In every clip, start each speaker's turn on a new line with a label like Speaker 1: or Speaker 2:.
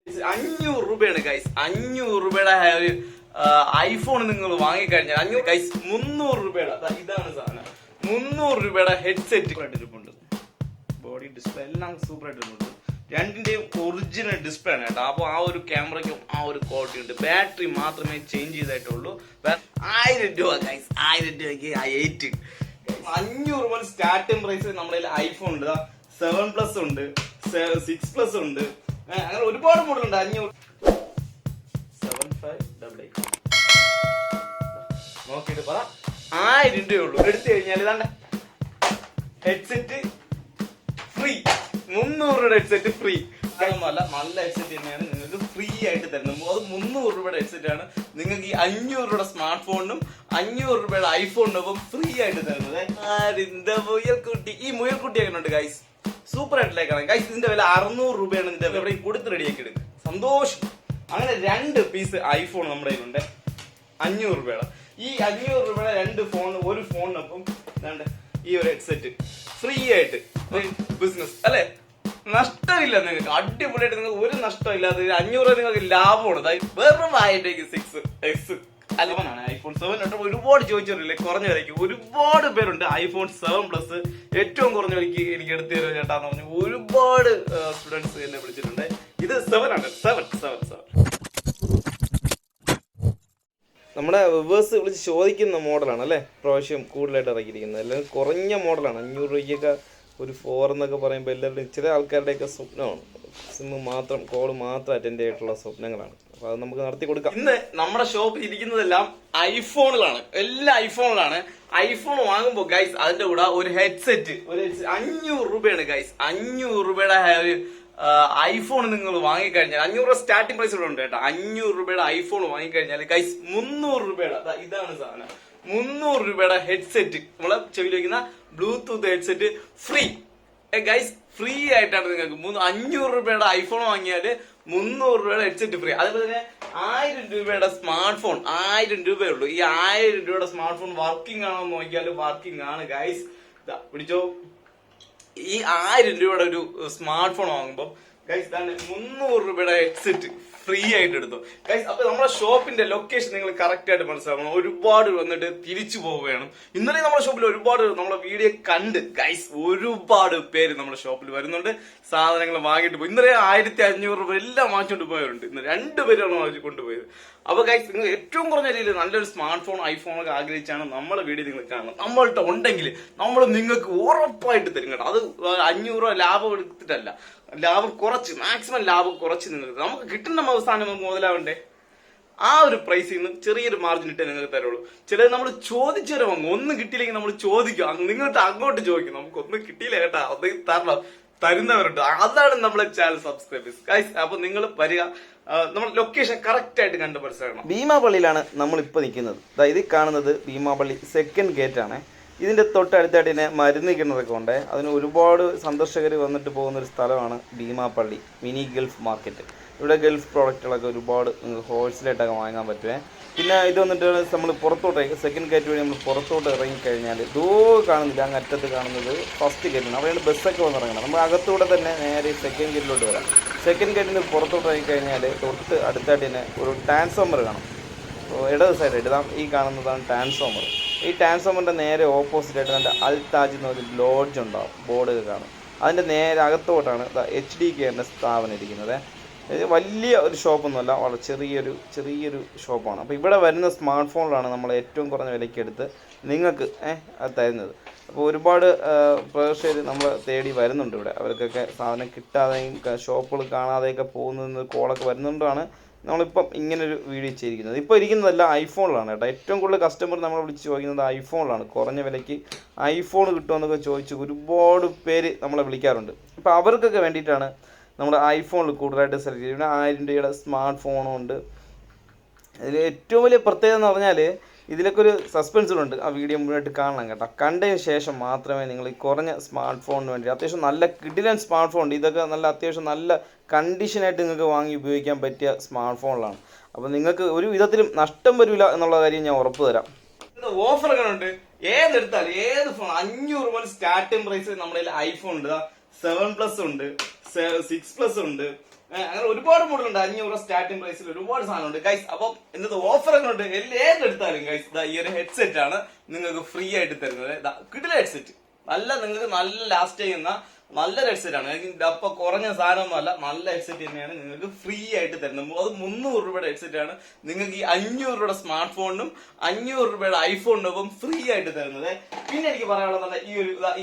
Speaker 1: 500 രൂപയാണ് ഗൈസ്. 500 രൂപയുടെ ഒരു ഐഫോൺ നിങ്ങൾ വാങ്ങിക്കഴിഞ്ഞാൽ 500 ഗൈസ് 300 രൂപയുടെ ഇതാണ് സാധനം. 300 രൂപയുടെ ഹെഡ്സെറ്റ് ഇട്ടിട്ടുണ്ട്. ബോഡി ഡിസ്പ്ലേ എല്ലാം സൂപ്പർ ആയിട്ടുണ്ട്. രണ്ടിന്റെയും ഒറിജിനൽ ഡിസ്പ്ലേ ആണ് കേട്ടോ. അപ്പൊ ആ ഒരു ക്യാമറയ്ക്കും ആ ഒരു ക്വാളിറ്റി ഉണ്ട്. ബാറ്ററി മാത്രമേ ചേഞ്ച് ചെയ്തായിട്ടുള്ളൂ. 1000 രൂപ ഗൈസ്. 1000 രൂപയ്ക്ക് 500 രൂപ സ്റ്റാർട്ടിംഗ് പ്രൈസ്. നമ്മുടെ ഐഫോൺ ഉണ്ട്, 7+ ഉണ്ട്, 6+ ഉണ്ട്, അങ്ങനെ ഒരുപാട് മോഡൽ ഉണ്ട്. 500 7588 നോക്കിട്ട് പറ. 1000 രൂപയുള്ളൂ. എടുത്തു കഴിഞ്ഞാൽ ഇതാണ്ട് ഹെഡ്സെറ്റ് ഫ്രീ. 300 രൂപയുടെ ഹെഡ്സെറ്റ് ഫ്രീ. അതൊന്നുമല്ല, നല്ല ഹെഡ്സെറ്റ് തന്നെയാണ് നിങ്ങൾക്ക് ഫ്രീ ആയിട്ട് തരുന്നത്. അത് 300 രൂപയുടെ ഹെഡ്സെറ്റ് ആണ് നിങ്ങൾക്ക് ഈ 500 രൂപയുടെ സ്മാർട്ട് ഫോണിനും 500 രൂപയുടെ ഐഫോണിനൊപ്പം ഫ്രീ ആയിട്ട് തരുന്നത്. മുയൽക്കുട്ടി. ഈ മുയൽക്കുട്ടി എങ്ങനെ ഉണ്ട് ഗൈസ്? Super ആയിട്ടില്ലേക്കാണ് guys. ഇതിന്റെ വില 600 രൂപയാണ്. ഇതിന്റെ എവിടെയും കൊടുത്ത് റെഡിയാക്കി എടുക്കുക. സന്തോഷം. അങ്ങനെ 2 പീസ് ഐഫോൺ നമ്മുടെ കയ്യിലുണ്ട് 500 രൂപയുടെ. ഈ 500 രൂപയുടെ 2 ഫോൺ, ഒരു ഫോണിനൊപ്പം ഈ ഒരു ഹെഡ്സെറ്റ് ഫ്രീ ആയിട്ട്. ബിസിനസ് അല്ലെ, നഷ്ടമില്ല നിങ്ങൾക്ക്. അടിപൊളിയായിട്ട് നിങ്ങൾക്ക് ഒരു നഷ്ടമില്ലാതെ 500 രൂപ നിങ്ങൾക്ക് ലാഭമാണ്. വെറും 6X 11 ആണ്. ഐഫോൺ 7 ഒരുപാട് ചോദിച്ചവരില്ലേ കുറഞ്ഞ വിലയ്ക്ക്. ഒരുപാട് പേരുണ്ട് ഐഫോൺ 7+ ഏറ്റവും കുറഞ്ഞ വിലയ്ക്ക് എനിക്ക് എടുത്തു തരുമോ ചേട്ടാന്ന് പറഞ്ഞു ഒരുപാട് സ്റ്റുഡൻസ് എന്നെ വിളിച്ചിട്ടുണ്ട്. ഇത് 7 ആണ്. 7 നമ്മുടെ വ്യൂവേഴ്സ് വിളിച്ച് ചോദിക്കുന്ന മോഡലാണ് അല്ലേ പ്രാവശ്യം കൂടുതലായിട്ട് ഇറക്കിയിരിക്കുന്നത്. അല്ലെങ്കിൽ കുറഞ്ഞ മോഡലാണ്. 500 രൂപയ്ക്കൊക്കെ ഒരു 4 എന്നൊക്കെ പറയുമ്പോൾ എല്ലാവരുടെയും ചില ആൾക്കാരുടെയൊക്കെ സ്വപ്നമാണ്. സിമ്മ് മാത്രം, കോള് മാത്രം അറ്റൻഡ് ചെയ്തിട്ടുള്ള സ്വപ്നങ്ങളാണ്. അപ്പൊ അത് നമുക്ക് നടത്തി കൊടുക്കാം. ഇന്ന് നമ്മുടെ ഷോപ്പിൽ ഇരിക്കുന്നതെല്ലാം ഐഫോണുകളാണ്. എല്ലാ ഐഫോണുകളാണ്. ഐഫോൺ വാങ്ങുമ്പോൾ ഗൈസ് അതിന്റെ കൂടെ ഒരു ഹെഡ്സെറ്റ്, 500 രൂപയാണ് ഗൈസ്. 500 രൂപയുടെ ഐഫോൺ നിങ്ങൾ വാങ്ങിക്കഴിഞ്ഞാൽ 500 രൂപ സ്റ്റാർട്ടിംഗ് പ്രൈസ് ഇവിടെ ഉണ്ട് കേട്ടോ. 500 രൂപയുടെ ഐഫോൺ വാങ്ങിക്കഴിഞ്ഞാൽ ഗൈസ് 300 രൂപയുടെ ഇതാണ് സാധനം. 300 രൂപയുടെ ഹെഡ്സെറ്റ്, നമ്മളെ ചെവിയിൽ വയ്ക്കുന്ന Bluetooth headset free guys. Free ആയിട്ടാണ് നിങ്ങൾക്ക് 500 രൂപയുടെ ഐഫോൺ വാങ്ങിയാൽ 300 രൂപയുടെ ഹെഡ്സെറ്റ് ഫ്രീ. അതുപോലെ തന്നെ 1000 രൂപയുടെ സ്മാർട്ട് ഫോൺ 1000 രൂപയുള്ളൂ. ഈ 1000 രൂപയുടെ സ്മാർട്ട് ഫോൺ വർക്കിംഗ് ആണോ എന്ന് നോക്കിയാൽ വർക്കിംഗ് ആണ് ഗൈസ്. പിടിച്ചോ. ഈ 1000 രൂപയുടെ ഒരു സ്മാർട്ട് ഫോൺ വാങ്ങുമ്പോൾ ഗൈസ് 300 രൂപയുടെ ഹെഡ്സെറ്റ് ഫ്രീ ആയിട്ട് എടുത്തു ഗൈസ്. അപ്പൊ നമ്മുടെ ഷോപ്പിന്റെ ലൊക്കേഷൻ നിങ്ങൾ കറക്റ്റ് ആയിട്ട് മനസ്സിലാക്കണം. ഒരുപാട് വന്നിട്ട് തിരിച്ചു പോവുകയാണ്. ഇന്നലെ നമ്മുടെ ഷോപ്പിൽ ഒരുപാട് നമ്മളെ വീഡിയോ കണ്ട് ഗൈസ് ഒരുപാട് പേര് നമ്മുടെ ഷോപ്പിൽ വരുന്നുണ്ട്. സാധനങ്ങൾ വാങ്ങിയിട്ട് പോയി. ഇന്നലെ 1500 രൂപ എല്ലാം വാങ്ങിച്ചുകൊണ്ട് പോയവരുണ്ട്. ഇന്ന് 2 പേരാണ് കൊണ്ടുപോയത്. അപ്പൊ ഗൈസ് നിങ്ങൾ ഏറ്റവും കുറഞ്ഞ രീതിയിൽ നല്ലൊരു സ്മാർട്ട് ഫോൺ ഐഫോണൊക്കെ ആഗ്രഹിച്ചാണ് നമ്മളെ വീഡിയോ നിങ്ങൾ കാണുന്നത്. നമ്മൾട്ട് ഉണ്ടെങ്കിൽ നമ്മൾ നിങ്ങൾക്ക് ഉറപ്പായിട്ട് തരും കേട്ടോ. അത് 500 രൂപ ലാഭം എടുത്തിട്ടല്ല, ലാഭം കുറച്ച്, മാക്സിമം ലാഭം കുറച്ച് നിങ്ങൾക്ക് നമുക്ക് കിട്ടുന്ന അവസാനം നമുക്ക് മുതലാവണ്ടേ. ആ ഒരു പ്രൈസിൽ നിന്ന് ചെറിയൊരു മാർജിൻ ഇട്ടേ നിങ്ങൾക്ക് തരുള്ളൂ. ചിലത് നമ്മൾ ചോദിച്ചവരെ വാങ്ങും. ഒന്നും കിട്ടിയില്ലെങ്കിൽ നമ്മൾ ചോദിക്കും. നിങ്ങൾക്ക് അങ്ങോട്ട് ചോദിക്കും നമുക്കൊന്നും കിട്ടിയില്ല കേട്ടാ, ഒന്നും തരണം, തരുന്നവരുണ്ട്. അതാണ് നമ്മളെ ചാനൽ സബ്സ്ക്രൈബേഴ്സ് ഗൈസ്. അപ്പൊ നിങ്ങൾ വരിക. നമ്മൾ ലൊക്കേഷൻ കറക്റ്റ് ആയിട്ട് കണ്ട് മനസ്സിലാക്കണം. ഭീമാപള്ളിയിലാണ് നമ്മളിപ്പോൾ നിൽക്കുന്നത്. ഇത് കാണുന്നത് ഭീമാപള്ളി സെക്കൻഡ് ഗേറ്റ് ആണ്. ഇതിൻ്റെ തൊട്ടടുത്തായിട്ട് തന്നെ മരുന്ന് കിണറൊക്കെ ഉണ്ട്. അതിന് ഒരുപാട് സന്ദർശകർ വന്നിട്ട് പോകുന്ന ഒരു സ്ഥലമാണ് ഭീമാപള്ളി മിനി ഗൾഫ് മാർക്കറ്റ്. ഇവിടെ ഗൾഫ് പ്രോഡക്റ്റുകളൊക്കെ ഒരുപാട് നിങ്ങൾക്ക് ഹോൾസെയിലായിട്ടൊക്കെ വാങ്ങാൻ പറ്റുമേ. പിന്നെ ഇത് വന്നിട്ട് നമ്മൾ പുറത്തോട്ട് സെക്കൻഡ് ഗേറ്റ് വഴി നമ്മൾ പുറത്തോട്ട് ഇറങ്ങിക്കഴിഞ്ഞാൽ ഇതോ കാണുന്നില്ല, അങ്ങ് അറ്റത്ത് കാണുന്നത് ഫസ്റ്റ് ഗേറ്റാണ്. അവിടെയാണ് ബസ്സൊക്കെ വന്ന് ഇറങ്ങണം. നമ്മൾ അകത്തൂടെ തന്നെ നേരെ സെക്കൻഡ് ഗേറ്റിലോട്ട് വരാം. സെക്കൻഡ് ഗേറ്റിൽ നിന്ന് പുറത്തോട്ട് ഇറങ്ങിക്കഴിഞ്ഞാൽ തൊട്ട് അടുത്തായിട്ട് തന്നെ ഒരു ട്രാൻസ്ഫോമർ കാണും. ഇടത് സൈഡായിട്ട് ഇതാ ഈ കാണുന്നതാണ് ട്രാൻസ്ഫോമർ. ഈ ട്രാൻസ്ഫോമറിൻ്റെ നേരെ ഓപ്പോസിറ്റായിട്ട് നല്ല അൽ താജ് എന്ന് പറഞ്ഞൊരു ലോഡ്ജ് ഉണ്ടാവും, ബോർഡ് കാണും. അതിൻ്റെ നേരെ അകത്തോട്ടാണ് HDK എന്ന സ്ഥാപനം ഇരിക്കുന്നത്. വലിയ ഒരു ഷോപ്പൊന്നുമല്ല, വളരെ ചെറിയൊരു ഷോപ്പാണ്. അപ്പോൾ ഇവിടെ വരുന്ന സ്മാർട്ട് ഫോണിലാണ് നമ്മൾ ഏറ്റവും കുറഞ്ഞ വിലയ്ക്ക് എടുത്ത് നിങ്ങൾക്ക് അത് തരുന്നത്. അപ്പോൾ ഒരുപാട് പ്രേക്ഷകർ നമ്മൾ തേടി വരുന്നുണ്ട് ഇവിടെ. അവർക്കൊക്കെ സാധനം കിട്ടാതെയും ഷോപ്പുകൾ കാണാതെയൊക്കെ പോകുന്ന കോളൊക്കെ വരുന്നുകൊണ്ടാണ് നമ്മളിപ്പം ഇങ്ങനൊരു വീഡിയോ ചെയ്തിരിക്കുന്നത്. ഇപ്പോൾ ഇരിക്കുന്നതെല്ലാം ഐഫോണിലാണ് കേട്ടോ. ഏറ്റവും കൂടുതൽ കസ്റ്റമർ നമ്മളെ വിളിച്ച് ചോദിക്കുന്നത് ഐഫോണിലാണ്. കുറഞ്ഞ വിലയ്ക്ക് ഐഫോൺ കിട്ടുമെന്നൊക്കെ ചോദിച്ച് ഒരുപാട് പേര് നമ്മളെ വിളിക്കാറുണ്ട്. അപ്പോൾ അവർക്കൊക്കെ വേണ്ടിയിട്ടാണ് നമ്മൾ ഐഫോണിൽ കൂടുതലായിട്ട് സെലക്ട് ചെയ്യുന്നത്. 1000 രൂപയുടെ സ്മാർട്ട് ഫോണും ഉണ്ട്. അതിൽ ഏറ്റവും വലിയ പ്രത്യേകത എന്ന് പറഞ്ഞാൽ ഇതിലൊക്കെ ഒരു സസ്പെൻസുകളുണ്ട്. ആ വീഡിയോ മുഴുവനായിട്ട് കാണണം കേട്ടോ. കണ്ടതിന് ശേഷം മാത്രമേ നിങ്ങൾ ഈ കുറഞ്ഞ സ്മാർട്ട് ഫോണിന് വേണ്ടി, അത്യാവശ്യം നല്ല കിടിലൻ സ്മാർട്ട് ഫോൺ, ഇതൊക്കെ നല്ല അത്യാവശ്യം നല്ല കണ്ടീഷനായിട്ട് നിങ്ങൾക്ക് വാങ്ങി ഉപയോഗിക്കാൻ പറ്റിയ സ്മാർട്ട് ഫോണിലാണ്. അപ്പോൾ നിങ്ങൾക്ക് ഒരു വിധത്തിലും നഷ്ടം വരില്ല എന്നുള്ള കാര്യം ഞാൻ ഉറപ്പ് തരാം. ഓഫറുകൾ ഉണ്ട്. ഏതെടുത്താലും ഏത് ഫോൺ 500 മുതൽ സ്റ്റാർട്ടിംഗ് പ്രൈസ് നമ്മുടെ ഐഫോൺ ഉണ്ട്. 7+ ഉണ്ട്, 6+ ഉണ്ട്, അങ്ങനെ ഒരുപാട് മോഡലുണ്ട്. 500 സ്റ്റാർട്ടിംഗ് പ്രൈസിൽ ഒരുപാട് സാധനമുണ്ട് ഗൈസ്. അപ്പം ഇന്നത്തെ ഓഫർ ഒക്കെ ഉണ്ട്. ഏതെടുത്താലും ഗൈസ് ഈ ഒരു ഹെഡ്സെറ്റ് ആണ് നിങ്ങൾക്ക് ഫ്രീ ആയിട്ട് തരുന്നത്. കിടില ഹെഡ്സെറ്റ്, നിങ്ങൾക്ക് നല്ല ലാസ്റ്റ് ചെയ്യുന്ന നല്ലൊരു ഹെഡ്സെറ്റ് ആണ്. അപ്പൊ കുറഞ്ഞ സാധനമൊന്നും അല്ല, നല്ല ഹെഡ്സെറ്റ് തന്നെയാണ് നിങ്ങൾക്ക് ഫ്രീ ആയിട്ട് തരുന്നത്. അത് 300 രൂപയുടെ ഹെഡ്സെറ്റ് ആണ് നിങ്ങൾക്ക് ഈ 500 രൂപയുടെ സ്മാർട്ട് ഫോണിനും 500 രൂപയുടെ ഐഫോണിനൊപ്പം ഫ്രീ ആയിട്ട് തരുന്നത്. പിന്നെ എനിക്ക് പറയാനുള്ളത്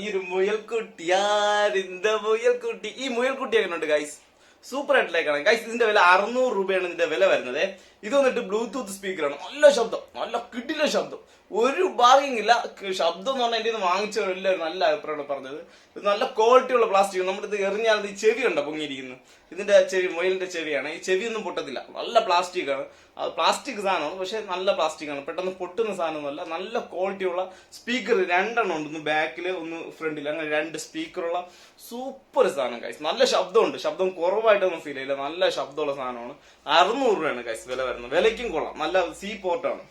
Speaker 1: ഈ ഒരു മുയൽക്കുട്ടി, ആരിന്റെ മുയൽക്കുട്ടി, ഈ മുയൽക്കുട്ടി എങ്ങനെയുണ്ട് ഗൈസ്? Super ആയിട്ടിലേക്കാണ് guys. ഇതിന്റെ വില 600 രൂപയാണ് ഇതിന്റെ വില വരുന്നത്. ഇത് വന്നിട്ട് ബ്ലൂടൂത്ത് സ്പീക്കറാണ്. നല്ല ശബ്ദം, നല്ല കിടില ശബ്ദം, ഒരു ഭാഗ്യമില്ല. ശബ്ദം എന്ന് പറഞ്ഞാൽ എന്റെ വാങ്ങിച്ചവരെല്ലാവരും നല്ല അഭിപ്രായം പറഞ്ഞത്. ഇത് നല്ല ക്വാളിറ്റി ഉള്ള പ്ലാസ്റ്റിക്. നമ്മളിത് എറിഞ്ഞാൽ ഈ ചെവി ഉണ്ടോ പൊങ്ങിയിരിക്കുന്നത്, ഇതിന്റെ ചെവി മുയലിന്റെ ചെവിയാണ്. ഈ ചെവി ഒന്നും പൊട്ടത്തില്ല, നല്ല പ്ലാസ്റ്റിക് ആണ്. അത് പ്ലാസ്റ്റിക് സാധനമാണ്, പക്ഷെ നല്ല പ്ലാസ്റ്റിക് ആണ്, പെട്ടെന്ന് പൊട്ടുന്ന സാധനമൊന്നുമല്ല. നല്ല ക്വാളിറ്റി ഉള്ള സ്പീക്കർ 2 ഉണ്ട്, ഒന്ന് ബാക്കില് ഒന്ന് ഫ്രണ്ടില്, അങ്ങനെ 2 സ്പീക്കറുള്ള സൂപ്പർ സാധനം ഗൈസ്. നല്ല ശബ്ദമുണ്ട്, ശബ്ദം കുറവായിട്ടൊന്നും ഫീൽ ചെയ്യില്ല, നല്ല ശബ്ദമുള്ള സാധനമാണ്. 600 രൂപയാണ് ഗൈസ് വില വരുന്നത്. വിലയ്ക്കും കൊള്ളാം, നല്ല സി പോർട്ടാണ്.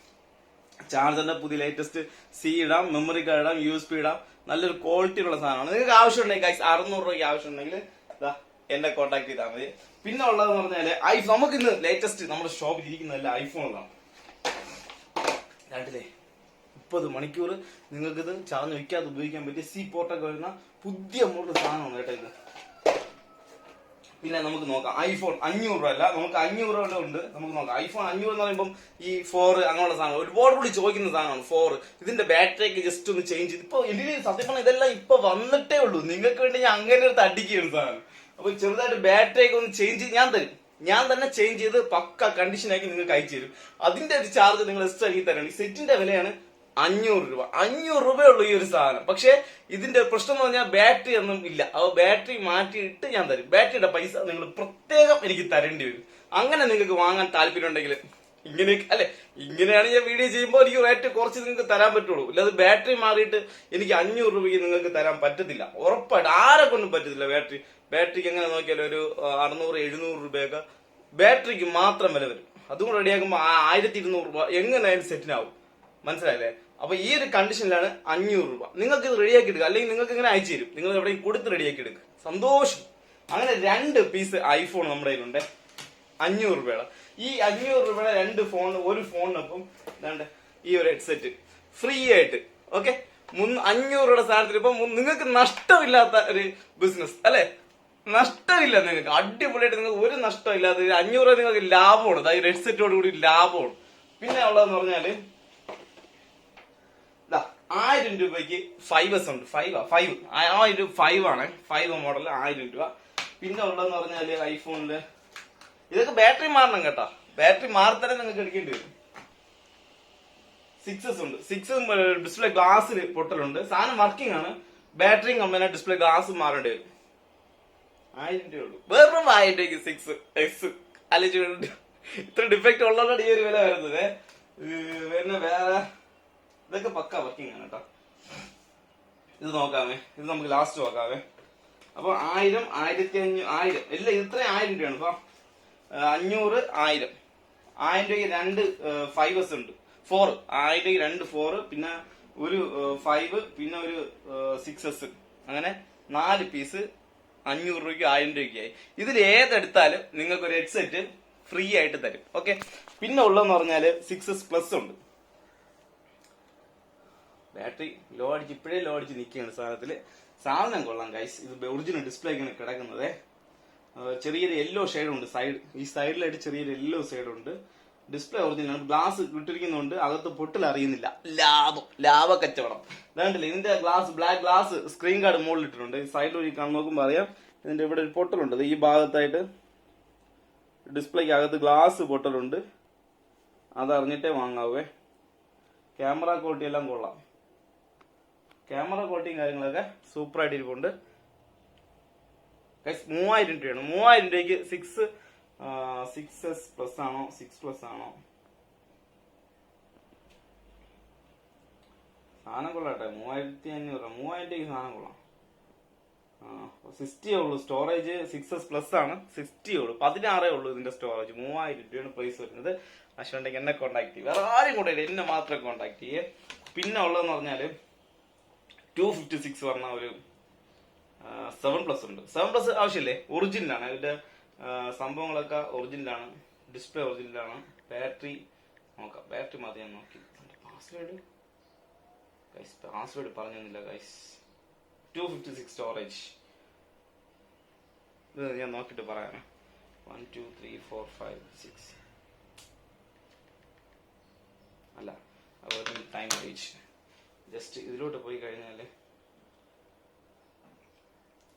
Speaker 1: ചാർജറിന്റെ പുതിയ ലേറ്റസ്റ്റ് സി ഇടാം, മെമ്മറി കാർഡ് ഇടാം, USB ഇടാം. നല്ലൊരു ക്വാളിറ്റി ഉള്ള സാധനമാണ്. നിങ്ങൾക്ക് ആവശ്യമുണ്ടെങ്കിൽ ഗൈസ് 600 രൂപയ്ക്ക് ആവശ്യമുണ്ടെങ്കിൽ എന്നെ കോൺടാക്ട് ചെയ്താൽ മതി. പിന്നെ ഉള്ളതെന്ന് പറഞ്ഞാല് നമുക്ക് ഇന്ന് ലേറ്റസ്റ്റ് നമ്മുടെ ഷോപ്പിൽ ഇരിക്കുന്നതല്ല ഐഫോണുകളാണ്. കണ്ടില്ലേ, 30 മണിക്കൂർ നിങ്ങൾക്ക് ഇത് ചാർജ് വയ്ക്കാതെ ഉപയോഗിക്കാൻ പറ്റിയ സി പോർട്ടൊക്കെ വരുന്ന പുതിയ മോഡൽ സാധനമാണ് കേട്ടോ ഇത്. പിന്നെ നമുക്ക് നോക്കാം ഐഫോൺ 500 രൂപ അല്ല, നമുക്ക് 500 രൂപ ഉണ്ട്. നമുക്ക് നോക്കാം ഐഫോൺ 500 എന്ന് പറയുമ്പോൾ ഈ 4 അങ്ങനെയുള്ള സാധനം ഒരുപാട് കൂടി ചോദിക്കുന്ന സാധനമാണ് 4. ഇതിന്റെ ബാറ്ററിയൊക്കെ ജസ്റ്റ് ഒന്ന് ചേഞ്ച് ചെയ്ത്, ഇപ്പൊ ഇതിൽ സത്യം പറഞ്ഞാൽ ഇതെല്ലാം ഇപ്പൊ വന്നിട്ടേ ഉള്ളൂ. നിങ്ങൾക്ക് വേണ്ടി ഞാൻ അങ്ങനെ ഒരു തട്ടിക്കുകയാണ് സാധനം. അപ്പൊ ചെറുതായിട്ട് ബാറ്ററിയൊക്കെ ഒന്ന് ചേഞ്ച് ചെയ്ത് ഞാൻ തരും, ഞാൻ തന്നെ ചേഞ്ച് ചെയ്ത് പക്ക കണ്ടീഷനാക്കി നിങ്ങൾക്ക് അയച്ചു തരും. അതിന്റെ ഒരു ചാർജ് നിങ്ങൾ എക്സ്ട്രാ ആക്കി തരണം. ഈ സെറ്റിന്റെ വിലയാണ് 500 രൂപ. 500 രൂപയുള്ളൂ ഈ ഒരു സാധനം. പക്ഷെ ഇതിന്റെ പ്രശ്നം എന്ന് പറഞ്ഞാൽ ബാറ്ററി ഒന്നും ഇല്ല. അപ്പൊ ബാറ്ററി മാറ്റിയിട്ട് ഞാൻ തരും. ബാറ്ററിയുടെ പൈസ നിങ്ങൾ പ്രത്യേകം എനിക്ക് തരേണ്ടി വരും. അങ്ങനെ നിങ്ങൾക്ക് വാങ്ങാൻ താല്പര്യം ഉണ്ടെങ്കിൽ ഇങ്ങനെ അല്ലെ, ഇങ്ങനെയാണ് ഞാൻ വീഡിയോ ചെയ്യുമ്പോൾ എനിക്ക് റേറ്റ് കുറച്ച് നിങ്ങൾക്ക് തരാൻ പറ്റുള്ളൂ. അല്ലാതെ ബാറ്ററി മാറിയിട്ട് എനിക്ക് 500 രൂപയ്ക്ക് നിങ്ങൾക്ക് തരാൻ പറ്റത്തില്ല, ഉറപ്പായിട്ട്. ആരെ കൊണ്ടും പറ്റത്തില്ല. ബാറ്ററിക്ക് എങ്ങനെ നോക്കിയാലും ഒരു 600-700 രൂപയൊക്കെ ബാറ്ററിക്ക് മാത്രം വില വരും. അതും കൂടെ റെഡിയാക്കുമ്പോൾ 1200 രൂപ എങ്ങനെയായാലും സെറ്റിനാവും. മനസ്സിലായില്ലേ? അപ്പൊ ഈ ഒരു കണ്ടീഷനിലാണ് 500 രൂപ. നിങ്ങൾക്ക് ഇത് റെഡിയാക്കി എടുക്കുക, അല്ലെങ്കിൽ നിങ്ങൾക്ക് ഇങ്ങനെ അയച്ചു തരും. നിങ്ങൾ എവിടെയും കൊടുത്ത് റെഡിയാക്കി എടുക്കുക, സന്തോഷം. അങ്ങനെ 2 പീസ് ഐഫോൺ നമ്മുടെ കയ്യിലുണ്ട് 500 രൂപയുടെ. ഈ 500 രൂപയുടെ 2 ഫോൺ, ഒരു ഫോണിനൊപ്പം ഈ ഒരു ഹെഡ്സെറ്റ് ഫ്രീ ആയിട്ട്. ഓക്കെ, 500 രൂപയുടെ സാധനത്തിൽ ഇപ്പൊ നിങ്ങൾക്ക് നഷ്ടമില്ലാത്ത ഒരു ബിസിനസ് അല്ലെ, നഷ്ടമില്ല നിങ്ങൾക്ക്, അടിപൊളിയായിട്ട് നിങ്ങൾക്ക് ഒരു നഷ്ടമില്ലാത്ത 500 രൂപ നിങ്ങൾക്ക് ലാഭമാണ്. അതായത് ഹെഡ്സെറ്റോട് കൂടി ലാഭമാണ്. പിന്നെ ഉള്ളതെന്ന് പറഞ്ഞാല് 1000 രൂപയ്ക്ക് 5S ഉണ്ട്. 5 ആണ്, 5 മോഡൽ 1000 രൂപ. പിന്നെ ഉള്ളതെന്ന് പറഞ്ഞാല് ഐഫോണില് ഇതൊക്കെ ബാറ്ററി മാറണം കേട്ടോ, ബാറ്ററി മാറത്തന്നെ നിങ്ങൾക്ക് എടുക്കേണ്ടി വരും. 6S ഉണ്ട്. 6 ഡിസ്പ്ലേ ഗ്ലാസ്സിൽ പൊട്ടലുണ്ട്. സാധനം വർക്കിംഗ് ആണ്, ബാറ്ററിയും കമ്പനി, ഡിസ്പ്ലേ ഗ്ലാസ് മാറേണ്ടി വരും. 1000 രൂപ ഉള്ളൂ, വെറും 1000 രൂപയ്ക്ക് 6S. അല്ലെങ്കിൽ ഇത്ര ഡിഫക്റ്റ് ഉള്ളതാണ് ഈ ഒരു വില വരുന്നത്. പിന്നെ വേറെ ഇതൊക്കെ പക്ക വർക്കിംഗ് ആണ് കേട്ടോ. ഇത് നോക്കാമേ, ഇത് നമുക്ക് ലാസ്റ്റ് നോക്കാമേ. അപ്പൊ 1000, 1500, 1000 എല്ലാം ഇത്രയും 1000 രൂപയാണ്. ഇപ്പൊ 500, 1000 രൂപയ്ക്ക് 2 5S ഉണ്ട്. 4 1000 രൂപയ്ക്ക് 2 4, പിന്നെ ഒരു 5, പിന്നെ ഒരു 6S, അങ്ങനെ 4 പീസ് 500 രൂപയ്ക്ക് 1000 രൂപയ്ക്കായി. ഇതിൽ ഏതെടുത്താലും നിങ്ങൾക്ക് ഒരു ഹെഡ്സെറ്റ് ഫ്രീ ആയിട്ട് തരും. ഓക്കെ, പിന്നെ ഉള്ളതെന്ന് പറഞ്ഞാല് 6S പ്ലസ് ഉണ്ട്. ബാറ്ററി ലോ അടിച്ച് ഇപ്പോഴേ ലോ അടിച്ച് നിൽക്കുകയാണ് സാധനത്തില്. സാധനം കൊള്ളാം ഗൈസ്. ഇത് ഒറിജിനൽ ഡിസ്പ്ലേ ഒക്കെയാണ് കിടക്കുന്നത്. ചെറിയൊരു യെല്ലോ ഷെയ്ഡ് ഉണ്ട് ഈ സൈഡിലായിട്ട് ചെറിയൊരു യെല്ലോ ഷെയ്ഡ് ഉണ്ട്. ഡിസ്പ്ലേ ഒറിജിനൽ, ഗ്ലാസ് ഇട്ടിരിക്കുന്നുണ്ട്, അകത്ത് പൊട്ടൽ അറിയുന്നില്ല. ലാഭ കച്ചവടം. അതാണ്ടല്ലേ ഇതിന്റെ ബ്ലാക്ക് ഗ്ലാസ് സ്ക്രീൻ ഗാർഡ് മുകളിൽ ഇട്ടിട്ടുണ്ട്. സൈഡിൽ ഒരു കാണുമ്പോൾ നോക്കുമ്പോൾ അറിയാം ഇതിന്റെ ഇവിടെ ഒരു പൊട്ടലുണ്ട്. ഈ ഭാഗത്തായിട്ട് ഡിസ്പ്ലേക്ക് അകത്ത് ഗ്ലാസ് പൊട്ടലുണ്ട്. അതറിഞ്ഞിട്ടേ വാങ്ങാവേ. ക്യാമറ ക്വാളിറ്റി എല്ലാം കൊള്ളാം, ക്യാമറ ക്വാളിറ്റിയും കാര്യങ്ങളൊക്കെ സൂപ്പർ ആയിട്ട് ഇരിപ്പുണ്ട്. 3000 രൂപയാണ്. 3000 രൂപയ്ക്ക് 6S പ്ലസ് ആണോ 6 പ്ലസ് ആണോ സാധനം കൊള്ളാട്ടെ. 3500 രൂപയ്ക്ക് സാധനം കൊള്ളാം. 60 ഉള്ളൂ സ്റ്റോറേജ്. 6S പ്ലസ് ആണ്, 60 ഉള്ളൂ, 16 ഉള്ളൂ ഇതിന്റെ സ്റ്റോറേജ്. 3000 രൂപയാണ് പ്രൈസ് വരുന്നത്. ആവശ്യമുണ്ടെങ്കിൽ എന്നെ കോൺടാക്ട് ചെയ്യും, വേറെ ആരും കൊണ്ടില്ല, എന്നെ മാത്രം കോൺടാക്ട് ചെയ്യേ. പിന്നെ ഉള്ളതെന്ന് പറഞ്ഞാല് 256 പറഞ്ഞ ഒരു 7 പ്ലസ് ഉണ്ട്. 7 പ്ലസ് ആവശ്യമില്ലേ, ഒറിജിനലാണ്. അതിന്റെ സംഭവങ്ങളൊക്കെ ഒറിജിനലാണ്, ഡിസ്പ്ലേ ഒറിജിനലാണ്. ബാറ്ററി നോക്കാം, ബാറ്ററി മതി ഞാൻ നോക്കി. പാസ്വേഡ് പറഞ്ഞില്ല ഗൈസ്. 256 സ്റ്റോറേജ്. ഇത് ഞാൻ നോക്കിട്ട് പറയാം. 1 2 3 4 5 6 അല്ല, അതുപോലെ ടൈം റീച്ച്. ജസ്റ്റ് ഇതിലോട്ട് പോയി കഴിഞ്ഞാല്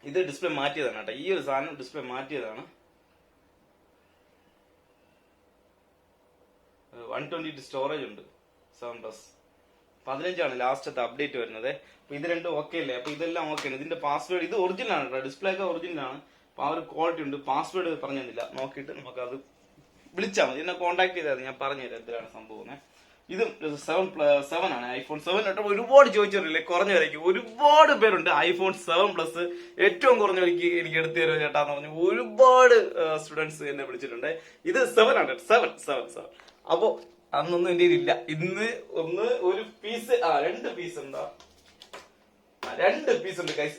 Speaker 1: ഇത് ഡിസ്പ്ലേ മാറ്റിയതാണ് കേട്ടോ. ഈ ഒരു സാധനം ഡിസ്പ്ലേ മാറ്റിയതാണ്. 128 സ്റ്റോറേജ് ഉണ്ട്. 7+. 15 ലാസ്റ്റത്തെ അപ്ഡേറ്റ് വരുന്നത്. അപ്പൊ ഇത് രണ്ടും ഓക്കെ അല്ലേ? അപ്പൊ ഇതെല്ലാം ഓക്കെ ആണ്. ഇതിന്റെ പാസ്വേഡ് ഇത് ഒറിജിനൽ ആണ് കേട്ടോ. ഡിസ്പ്ലേ ഒക്കെ ഒറിജിനൽ ആണ്. അപ്പൊ ആ ഒരു ക്വാളിറ്റി ഉണ്ട്. പാസ്വേഡ് പറഞ്ഞില്ല, നോക്കിയിട്ട് നമുക്ക് അത് വിളിച്ചാൽ മതി. എന്നെ കോൺടാക്ട് ചെയ്താൽ ഞാൻ പറഞ്ഞുതരാം എന്തിനാണ് സംഭവം. ഇത് 7 ആണ്. iPhone 7 ഒരുപാട് ചോദിച്ചവരില്ലേ, കുറഞ്ഞ വിലയ്ക്ക് ഒരുപാട് പേരുണ്ട്. iPhone 7+ ഏറ്റവും കുറഞ്ഞ വിലയ്ക്ക് എനിക്ക് എടുത്തു തരുമോ ചേട്ടാന്ന് പറഞ്ഞു ഒരുപാട് സ്റ്റുഡൻസ് എന്നെ വിളിച്ചിട്ടുണ്ട്. ഇത് 700 7. അപ്പോ അന്നൊന്നും എന്റെ ഇല്ല. ഇന്ന് ഒരു പീസ് 2 പീസ് ഉണ്ടാ, 2 പീസ് ഉണ്ട് ഗൈസ്.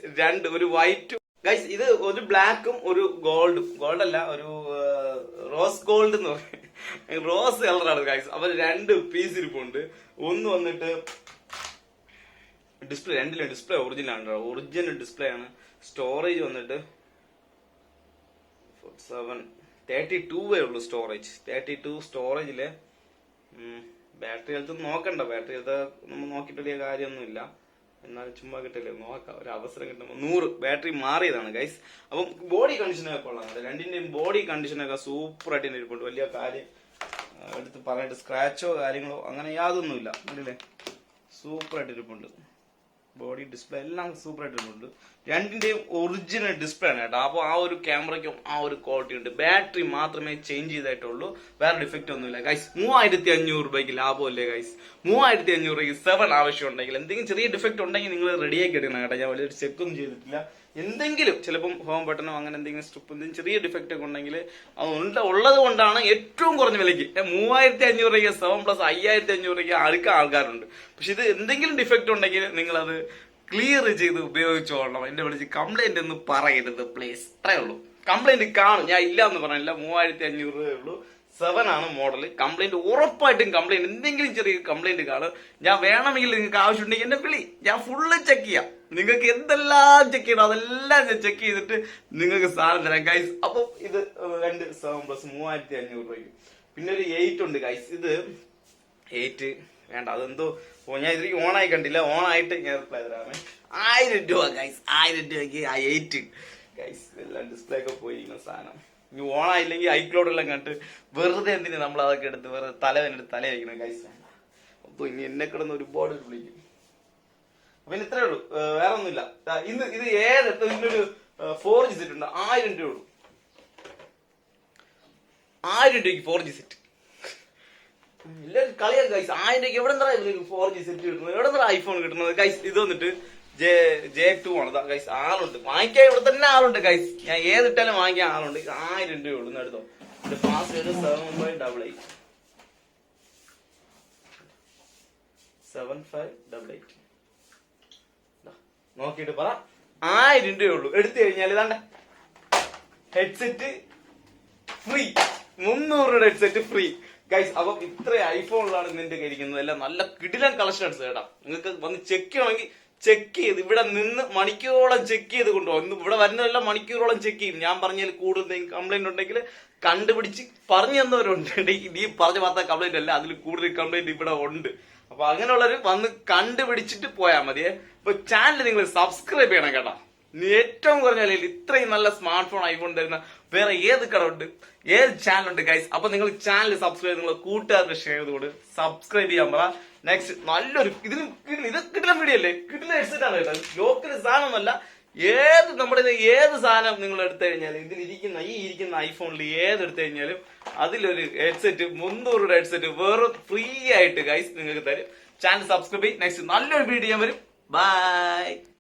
Speaker 1: ഒരു വൈറ്റും ഗൈസ്. ഇത് ഒരു ബ്ലാക്കും ഒരു ഗോൾഡും. ഗോൾഡ് അല്ല, ഒരു റോസ് ഗോൾഡ് എന്ന് പറയും, റോസ് കളറാണ് ഗൈസ്. അപ്പൊ 2 പീസ് ഇരിപ്പുണ്ട്. ഒന്ന് വന്നിട്ട് ഡിസ്പ്ലേ, രണ്ടിലും ഡിസ്പ്ലേ ഒറിജിനൽ ആണ്, ഒറിജിനൽ ഡിസ്പ്ലേ ആണ്. സ്റ്റോറേജ് വന്നിട്ട് 32 ഉള്ളൂ സ്റ്റോറേജ്. 32 സ്റ്റോറേജില് ബാറ്ററി ഹെൽത്ത് നോക്കണ്ട. ബാറ്ററി ഹെൽത്ത് നമ്മൾ നോക്കിയിട്ട് വലിയ കാര്യമൊന്നുമില്ല, എന്നാൽ ചുമ്മാ കിട്ടില്ലേ നോക്കാം. ഒരു അവസരം കിട്ടുമ്പോൾ 100 ബാറ്ററി മാറിയതാണ് ഗൈസ്. അപ്പം ബോഡി കണ്ടീഷനൊക്കെ കൊള്ളാം. രണ്ടിന്റെയും ബോഡി കണ്ടീഷനൊക്കെ സൂപ്പർ ആയിട്ട് തന്നെ ഇരിപ്പുണ്ട്. വലിയ കാര്യം എടുത്ത് പറഞ്ഞിട്ട് സ്ക്രാച്ചോ കാര്യങ്ങളോ അങ്ങനെ യാതൊന്നുമില്ല. കണ്ടില്ലേ, സൂപ്പർ ആയിട്ട് ഇരിപ്പുണ്ട്. ബോഡി ഡിസ്പ്ലേ എല്ലാം സൂപ്പർ ആയിട്ട് ഇരിപ്പുണ്ട്. രണ്ടിന്റെയും ഒറിജിനൽ ഡിസ്പ്ലേ ആണ് കേട്ടോ. അപ്പോൾ ആ ഒരു ക്യാമറയ്ക്കും ആ ഒരു ക്വാളിറ്റി ഉണ്ട്. ബാറ്ററി മാത്രമേ ചേഞ്ച് ചെയ്തായിട്ടുള്ളൂ, വേറെ ഡിഫക്റ്റ് ഒന്നുമില്ല ഗൈസ്. 3500 രൂപയ്ക്ക് ലാഭമല്ലേ ഗൈസ്? 3500 രൂപയ്ക്ക് 7 ആവശ്യം ഉണ്ടെങ്കിൽ, എന്തെങ്കിലും ചെറിയ ഡിഫക്റ്റ് ഉണ്ടെങ്കിൽ നിങ്ങൾ റെഡിയാക്കി എടുക്കണം കേട്ടോ. ഞാൻ വലിയൊരു ചെക്കൊന്നും ചെയ്തിട്ടില്ല. എന്തെങ്കിലും ചിലപ്പം ഹോം ബട്ടണോ അങ്ങനെ എന്തെങ്കിലും സ്ട്രിപ്പ് എന്തെങ്കിലും ചെറിയ ഡിഫക്റ്റ് ഒക്കെ ഉണ്ടെങ്കിൽ അത് ഉള്ളത് കൊണ്ടാണ് ഏറ്റവും കുറഞ്ഞ വിലയ്ക്ക് 3500 രൂപയ്ക്ക് 7+ 5500 രൂപയ്ക്ക് അടുക്ക ആൾക്കാരുണ്ട്. പക്ഷെ ഇത് എന്തെങ്കിലും ഡിഫക്റ്റ് ഉണ്ടെങ്കിൽ നിങ്ങൾ അത് ക്ലിയർ ചെയ്ത് ഉപയോഗിച്ചോളണം. എന്നെ വിളിച്ച് കംപ്ലൈന്റ് ഒന്നും പറയരുത് പ്ലീസ്. അത്രേ ഉള്ളൂ. കംപ്ലൈന്റ് കാണും, ഞാൻ ഇല്ല എന്ന് പറഞ്ഞില്ല. 3500 രൂപയേ ഉള്ളൂ. 7 ആണ് മോഡൽ. കംപ്ലൈന്റ് ഉറപ്പായിട്ടും കംപ്ലൈന്റ് എന്തെങ്കിലും ചെറിയ കംപ്ലൈന്റ് കാണും. ഞാൻ വേണമെങ്കിൽ നിങ്ങൾക്ക് ആവശ്യമുണ്ടെങ്കിൽ എന്നെ വിളി, ഞാൻ ഫുള്ള് ചെക്ക് ചെയ്യാം. നിങ്ങൾക്ക് എന്തെല്ലാം ചെക്ക് ചെയ്യണം അതെല്ലാം ഞാൻ ചെക്ക് ചെയ്തിട്ട് നിങ്ങൾക്ക് സാധനം തരാം ഗൈസ്. അപ്പൊ ഇത് 2 7+ 3500 രൂപയ്ക്ക്. പിന്നെ ഒരു 8 ഉണ്ട് ഗൈസ്. ഇത് 8 വേണ്ട, അതെന്തോ ഞാൻ ഇതിലേക്ക് ഓണായി കണ്ടില്ല. ഓണായിട്ട് ഞാൻ റിപ്ലൈ തരാമേ. 1000 രൂപ ഗൈസ്. 1000 രൂപയ്ക്ക് 8 ഗൈസ്. എല്ലാം ഡിസ്പ്ലേ ഒക്കെ പോയിരിക്കുന്ന സാധനം. ഇനി ഓണായില്ലെങ്കിൽ iCloud എല്ലാം കണ്ടിട്ട് വെറുതെ എന്തിന് നമ്മൾ അതൊക്കെ എടുത്ത് വെറുതെ തലവെടുത്ത് തല വയ്ക്കണം ഗൈസ്. അപ്പൊ ഇനി എന്നെ കിടന്ന് ഒരുപാട് വിളിക്കും. അപ്പൊ ഇത്രേ ഉള്ളൂ, വേറെ ഒന്നുമില്ല. ഇത് ഇതിനൊരു 4G സെറ്റ് ഉണ്ട്. 1000 രൂപ ഉള്ളൂ. 1000 രൂപയ്ക്ക് 4G സെറ്റ്. എല്ലാവരും കളിയാണ് ഗൈസ്. 1000 രൂപയ്ക്ക് എവിടെ എന്താ 4G സെറ്റ് കിട്ടുന്നത്, എവിടെ എന്താ ഐഫോൺ കിട്ടുന്നത് ഗൈസ്? ഇത് വന്നിട്ട് J2 ആണ് ഗൈസ്. ആളുണ്ട് വാങ്ങിക്കാൻ, ഇവിടെ തന്നെ ആളുണ്ട് ഗൈസ്. ഞാൻ ഏതിട്ടാലും വാങ്ങിക്കാൻ ആളുണ്ട്. 1000 രൂപ ഉള്ളൂ. എടുത്തോ. എന്റെ പാസ്വേഡ് 7588 7588. നോക്കിട്ട് പറ. 1000 രൂപയേ ഉള്ളൂ. എടുത്തു കഴിഞ്ഞാൽ ഇതാണ്ട ഹെഡ്സെറ്റ് ഫ്രീ. 300 രൂപയുടെ ഹെഡ്സെറ്റ് ഫ്രീ ഗൈസ്. അപ്പൊ ഇത്ര ഐഫോണിലാണ് നിന്റെ കഴിക്കുന്നത്. എല്ലാം നല്ല കിടിലൻ കളക്ഷൻസ് കേട്ടാ. നിങ്ങൾക്ക് വന്ന് ചെക്ക് ചെയ്യണമെങ്കിൽ ചെക്ക് ചെയ്ത് ഇവിടെ നിന്ന് മണിക്കൂറോളം ചെക്ക് ചെയ്ത് കൊണ്ടുപോകും. ഇവിടെ വരുന്നതെല്ലാം മണിക്കൂറോളം ചെക്ക് ചെയ്യും. ഞാൻ പറഞ്ഞതിൽ കൂടുതൽ കംപ്ലൈന്റ് ഉണ്ടെങ്കിൽ കണ്ടുപിടിച്ച് പറഞ്ഞു തന്നവരുണ്ട്. നീ പറഞ്ഞ മാത്രം കംപ്ലൈന്റ് അല്ല, അതിൽ കൂടുതൽ കംപ്ലൈന്റ് ഇവിടെ ഉണ്ട്. അപ്പൊ അങ്ങനെയുള്ളവർ വന്ന് കണ്ടുപിടിച്ചിട്ട് പോയാൽ മതിയെ. അപ്പൊ ചാനൽ നിങ്ങൾ സബ്സ്ക്രൈബ് ചെയ്യണം കേട്ടോ. ഏറ്റവും കുറഞ്ഞ വിലയിൽ ഇത്രയും നല്ല സ്മാർട്ട് ഫോൺ ഐഫോൺ തരുന്ന വേറെ ഏത് കടമുണ്ട്, ഏത് ചാനലുണ്ട് ഗൈസ്? അപ്പൊ നിങ്ങൾ ചാനൽ സബ്സ്ക്രൈബ്, നിങ്ങൾ കൂട്ടുകാർക്ക് ഷെയർ ചെയ്തുകൊണ്ട് സബ്സ്ക്രൈബ് ചെയ്യാൻ പറ. നെക്സ്റ്റ് നല്ലൊരു ഇത് കിട്ടുന്ന വീഡിയോ അല്ലേ, കിട്ടുന്ന ഹെഡ്സെറ്റ് ആണ് കേട്ടോ. ലോക്കൽ സാധനമൊന്നുമല്ല. നമ്മുടെ ഏത് സാധനം നിങ്ങൾ എടുത്തു കഴിഞ്ഞാലും ഇരിക്കുന്ന ഐഫോണിൽ ഏതെടുത്തു കഴിഞ്ഞാലും അതിലൊരു ഹെഡ്സെറ്റ് 300 രൂപയുടെ ഹെഡ്സെറ്റ് വേറെ ഫ്രീ ആയിട്ട് ഗൈസ് നിങ്ങൾക്ക് തരും. ചാനൽ സബ്സ്ക്രൈബ് ചെയ്യും. നെക്സ്റ്റ് നല്ലൊരു വീഡിയോ വരും. ബൈ.